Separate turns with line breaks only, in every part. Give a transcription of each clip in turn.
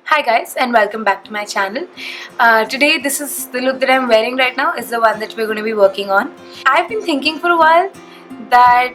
Hi guys, and welcome back to my channel. Today this is the look that I'm wearing right now is the one that we're going to be working on. I've been thinking for a while that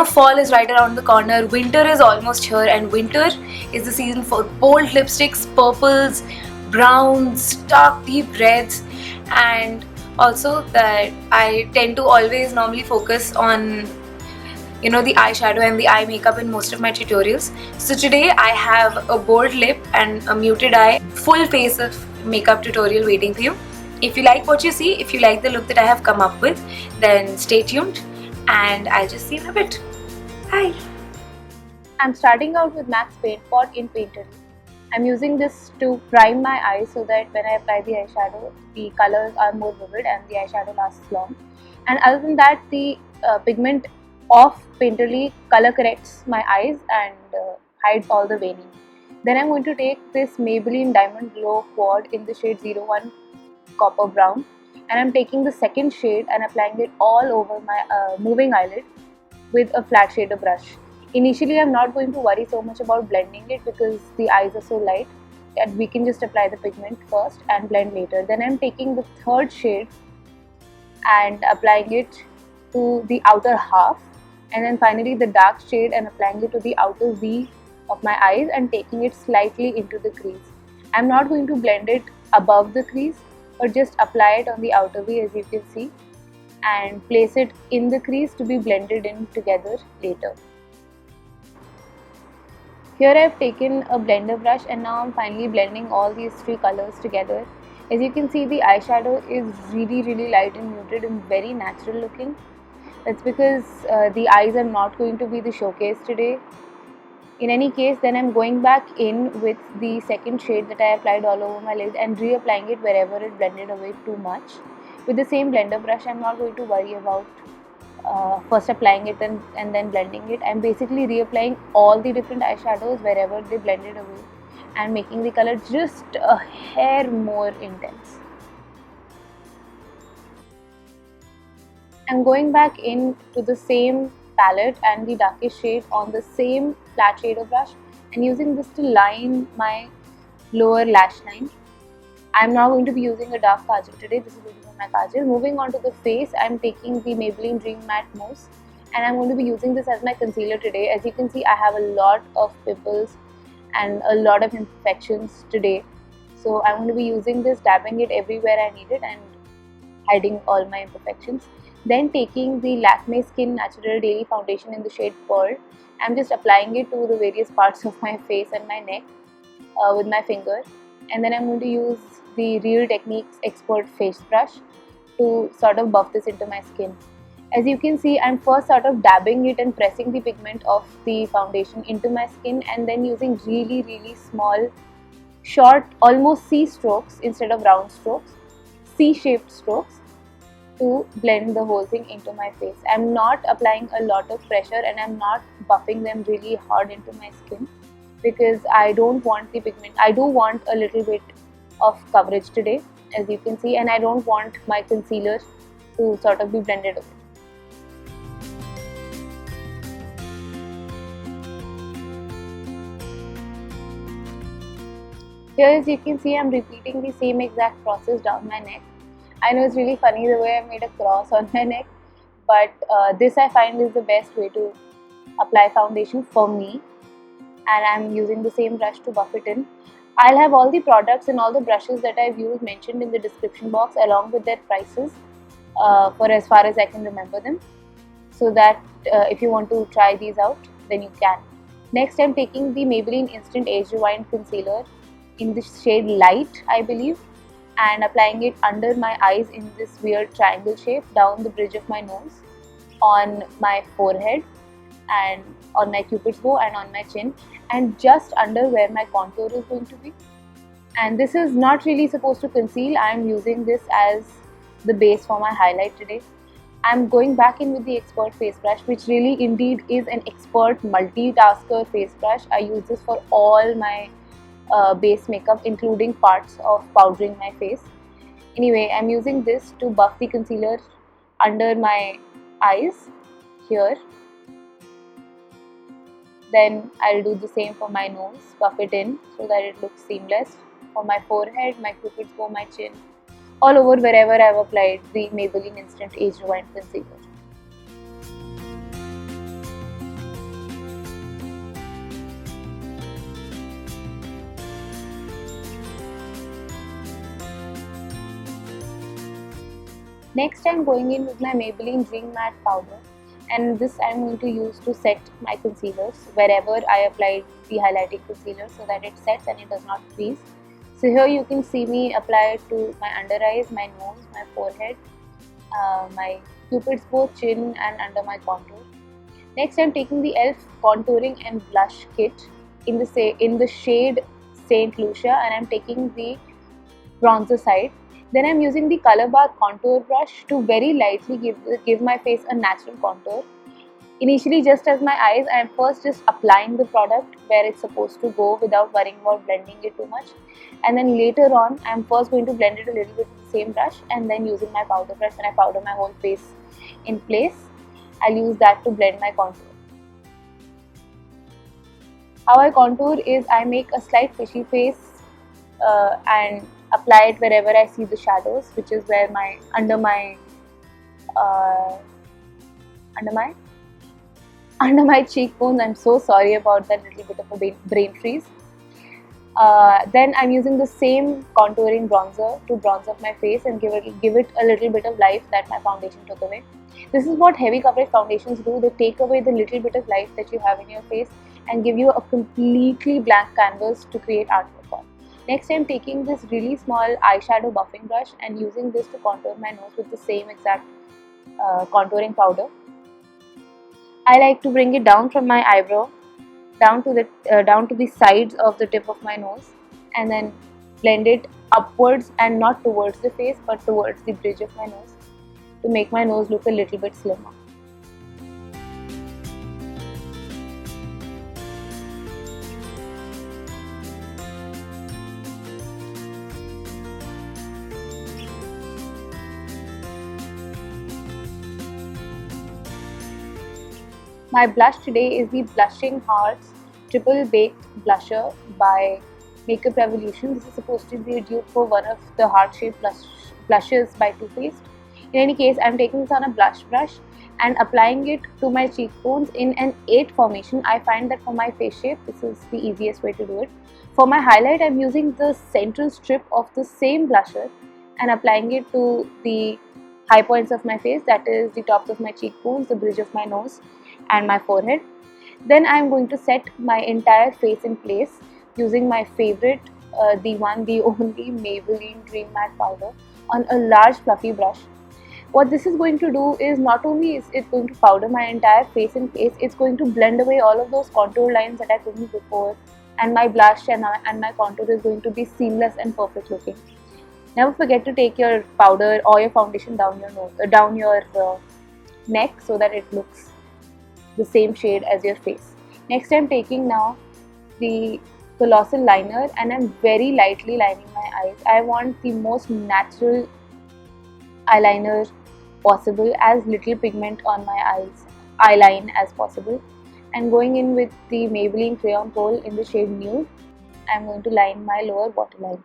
fall is right around the corner, winter is almost here, and winter is the season for bold lipsticks, purples, browns, dark deep reds, and also that I tend to always normally focus on the eyeshadow and the eye makeup in most of my tutorials. So today I have a bold lip and a muted eye, full face of makeup tutorial waiting for you. If you like what you see, if you like the look that I have come up with, then stay tuned and I'll just see you in a bit. Bye!
I'm starting out with MAC's Paintpot in Painterly. I'm using this to prime my eyes so that when I apply the eyeshadow, the colors are more vivid and the eyeshadow lasts long. And other than that, the pigment of Painterly color corrects my eyes and hides all the veining. Then I'm going to take this Maybelline Diamond Glow Quad in the shade 01 Copper Brown, and I'm taking the second shade and applying it all over my moving eyelid with a flat shader brush. Initially, I'm not going to worry so much about blending it because the eyes are so light that we can just apply the pigment first and blend later. Then I'm taking the third shade and applying it to the outer half, and then finally the dark shade and applying it to the outer V of my eyes and taking it slightly into the crease. I'm not going to blend it above the crease, but just apply it on the outer V, as you can see, and place it in the crease to be blended in together later. Here I've taken a blender brush and now I'm finally blending all these three colors together. As you can see, the eyeshadow is really light and muted and very natural looking. That's because the eyes are not going to be the showcase today. In any case, then I'm going back in with the second shade that I applied all over my lid and reapplying it wherever it blended away too much. With the same blender brush, I'm not going to worry about first applying it and then blending it. I'm basically reapplying all the different eyeshadows wherever they blended away and making the color just a hair more intense. I'm going back in to the same palette and the darkest shade on the same flat shader brush and using this to line my lower lash line. I'm now going to be using a dark Kajal today. This is going to be my Kajal. Moving on to the face, I'm taking the Maybelline Dream Matte Mousse and I'm going to be using this as my concealer today. As you can see, I have a lot of pimples and a lot of imperfections today. So I'm going to be using this, dabbing it everywhere I need it and hiding all my imperfections. Then taking the Lakme Skin Natural Daily Foundation in the shade Pearl, I'm just applying it to the various parts of my face and my neck with my finger. And then I'm going to use the Real Techniques Expert Face Brush to sort of buff this into my skin. As you can see, I'm first sort of dabbing it and pressing the pigment of the foundation into my skin and then using really small, short, almost C strokes instead of round strokes, C-shaped strokes, to blend the whole thing into my face. I'm not applying a lot of pressure and I'm not buffing them really hard into my skin because I don't want the pigment. I do want a little bit of coverage today, as you can see, and I don't want my concealer to sort of be blended away. Here, as you can see, I'm repeating the same exact process down my neck. I know it's really funny the way I made a cross on my neck, but this I find is the best way to apply foundation for me, and I'm using the same brush to buff it in. I'll have all the products and all the brushes that I've used mentioned in the description box along with their prices for as far as I can remember them, so that if you want to try these out, then you can. Next, I'm taking the Maybelline Instant Age Rewind Concealer in the shade Light, I believe, and applying it under my eyes in this weird triangle shape down the bridge of my nose, on my forehead and on my cupid's bow and on my chin, and just under where my contour is going to be. And this is not really supposed to conceal. I am using this as the base for my highlight today. I'm going back in with the Expert face brush, which really indeed is an expert multitasker face brush. I use this for all my base makeup, including parts of powdering my face. Anyway, I'm using this to buff the concealer under my eyes here, Then I'll do the same for my nose, buff it in so that it looks seamless. For my forehead, my cupid's bow, my chin, all over wherever I've applied the Maybelline Instant Age Rewind Concealer. Next, I'm going in with my Maybelline Dream Matte Powder, and this I'm going to use to set my concealers wherever I applied the highlighting concealer so that it sets and it does not freeze. So here you can see me apply it to my under eyes, my nose, my forehead, my cupid's bow, chin and under my contour. Next, I'm taking the E.L.F contouring and blush kit in the shade Saint Lucia, and I'm taking the bronzer side. Then I'm using the Color Bar contour brush to very lightly give my face a natural contour. Initially, just as my eyes, I am first just applying the product where it's supposed to go without worrying about blending it too much. And then later on, I'm first going to blend it a little bit with the same brush, and then using my powder brush, when I powder my whole face in place, I'll use that to blend my contour. How I contour is I make a slight fishy face and apply it wherever I see the shadows, which is where my under my cheekbones. I'm so sorry about that little bit of a brain freeze. Then I'm using the same contouring bronzer to bronze up my face and give it a little bit of life that my foundation took away. This is what heavy coverage foundations do. They take away the little bit of life that you have in your face and give you a completely blank canvas to create artwork on. Next, I'm taking this really small eyeshadow buffing brush and using this to contour my nose with the same exact contouring powder. I like to bring it down from my eyebrow down to the sides of the tip of my nose, and then blend it upwards and not towards the face but towards the bridge of my nose to make my nose look a little bit slimmer. My blush today is the Blushing Hearts Triple Baked Blusher by Makeup Revolution. This is supposed to be a dupe for one of the heart-shaped blushes by Too Faced. In any case, I am taking this on a blush brush and applying it to my cheekbones in an 8 formation. I find that for my face shape, this is the easiest way to do it. For my highlight, I am using the central strip of the same blusher and applying it to the high points of my face, that is the tops of my cheekbones, the bridge of my nose and my forehead. Then I am going to set my entire face in place using my favorite, the only Maybelline Dream Matte Powder on a large fluffy brush. What this is going to do is not only is it going to powder my entire face in place, it's going to blend away all of those contour lines that I couldn't before, and my blush and my contour is going to be seamless and perfect looking. Never forget to take your powder or your foundation down your neck so that it looks the same shade as your face. Next, I'm taking now the colossal liner and I'm very lightly lining my eyes. I want the most natural eyeliner possible, as little pigment on my eyeline as possible. And going in with the Maybelline crayon kohl in the shade Nude, I'm going to line my lower waterline.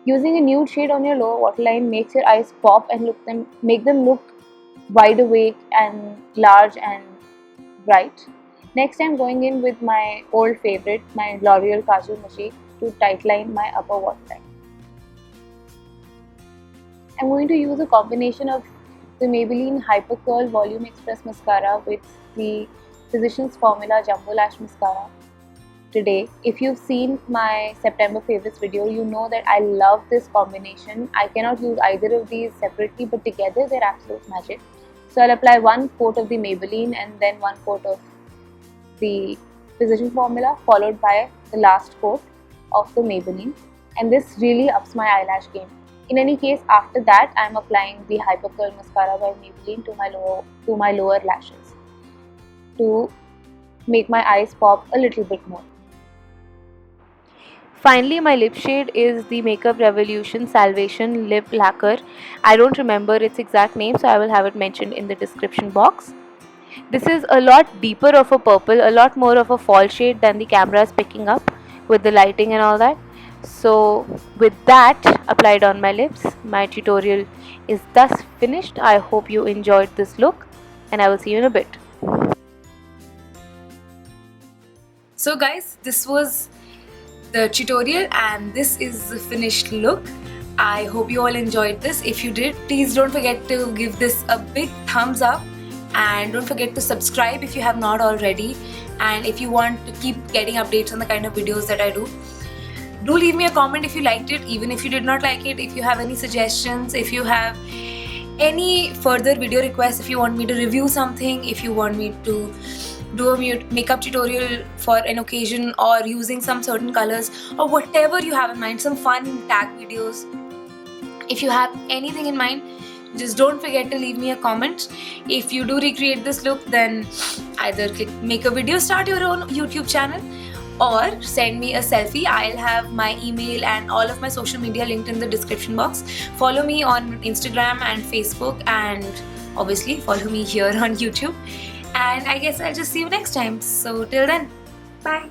Using a nude shade on your lower waterline makes your eyes pop and make them look wide awake and large and bright. Next, I'm going in with my old favorite, my Loreal Kajal Magique, to tightline my upper waterline. I'm going to use a combination of the Maybelline Hypercurl Volume Express Mascara with the Physicians Formula Jumbo Lash Mascara today. If you've seen my September favorites video, you know that I love this combination. I cannot use either of these separately, but together they're absolute magic. So I'll apply one coat of the Maybelline and then one coat of the Physician Formula, followed by the last coat of the Maybelline, and this really ups my eyelash game. In any case, after that I am applying the Hypercurl Mascara by Maybelline to my lower lashes to make my eyes pop a little bit more. Finally, my lip shade is the Makeup Revolution Salvation Lip Lacquer. I don't remember its exact name, so I will have it mentioned in the description box. This is a lot deeper of a purple, a lot more of a fall shade than the camera is picking up with the lighting and all that. So with that applied on my lips, my tutorial is thus finished. I hope you enjoyed this look, and I will see you in a bit.
So guys, this was the tutorial and this is the finished look. I hope you all enjoyed this. If you did, please don't forget to give this a big thumbs up and don't forget to subscribe if you have not already, and if you want to keep getting updates on the kind of videos that I do leave me a comment if you liked it, even if you did not like it. If you have any suggestions, if you have any further video requests, if you want me to review something, if you want me to do a makeup tutorial for an occasion or using some certain colors or whatever you have in mind, some fun tag videos, if you have anything in mind, just don't forget to leave me a comment. If you do recreate this look, then either make a video, start your own YouTube channel, or send me a selfie. I'll have my email and all of my social media linked in the description box. Follow me on Instagram and Facebook, and obviously follow me here on YouTube. And I guess I'll just see you next time. So till then, bye.